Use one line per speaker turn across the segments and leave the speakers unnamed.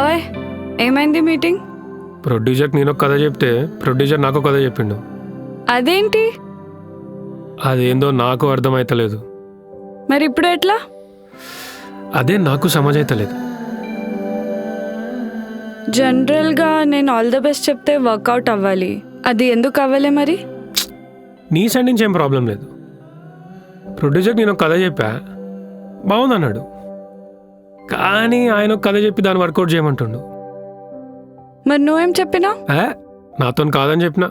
ఓయ్ ఏమైంది మీటింగ్?
ప్రొడ్యూసర్కి నేను ఒక కథ చెప్తే ప్రొడ్యూసర్ నాకు ఒక కథ చెప్పిండు.
అదేంటి?
అదేందో నాకు అర్థమైతలేదు.
మరి ఇప్పుడు ఎట్లా?
అదే నాకు సమజైతలేదు.
జనరల్గా నేను ఆల్ ద బెస్ట్ చెప్తే వర్కౌట్ అవ్వాలి, అది ఎందుకు అవ్వలే మరి?
నీ సైడ్ నుంచి ఏం ప్రాబ్లం లేదు. ప్రొడ్యూసర్కి నేను ఒక కథ చెప్పా, బాగుందన్నాడు. కానీ ఆయన ఒక కథ చెప్పి దాన్ని వర్కౌట్ చేయమంటుండు.
మరి నువ్వేం చెప్పినా?
నాతో కాదని చెప్పిన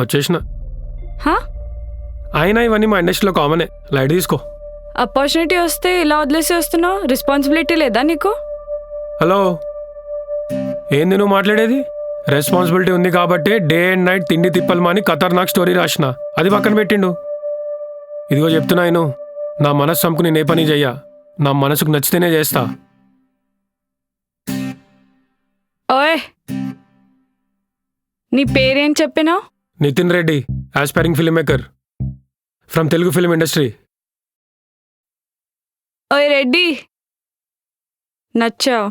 వచ్చేసిన.
హా?
అయినా ఇవన్నీ మా ఇండస్ట్రీలో కామనే, లైట్ తీసుకో.
ఆపర్చునిటీ వస్తే ఇలా వదిలేసి వస్తున్నావు, రెస్పాన్సిబిలిటీ లేదా నీకు?
హలో, ఏంది నువ్వు మాట్లాడేది? రెస్పాన్సిబిలిటీ ఉంది కాబట్టి డే అండ్ నైట్ తిండి తిప్పలు మాని ఖతర్నాక్ స్టోరీ రాసిన, అది పక్కన పెట్టిండు. ఇదిగో చెప్తున్నాను, నా మనసు చంపుకుని నే పని చెయ్యా, నా మనసుకు నచ్చితేనే చేస్తా.
ఓయ్, నీ పేరేం చెప్పినావు?
Nitin Reddy, aspiring film maker from Telugu film industry.
ఓయ్ రెడ్డి, నచ్చావు.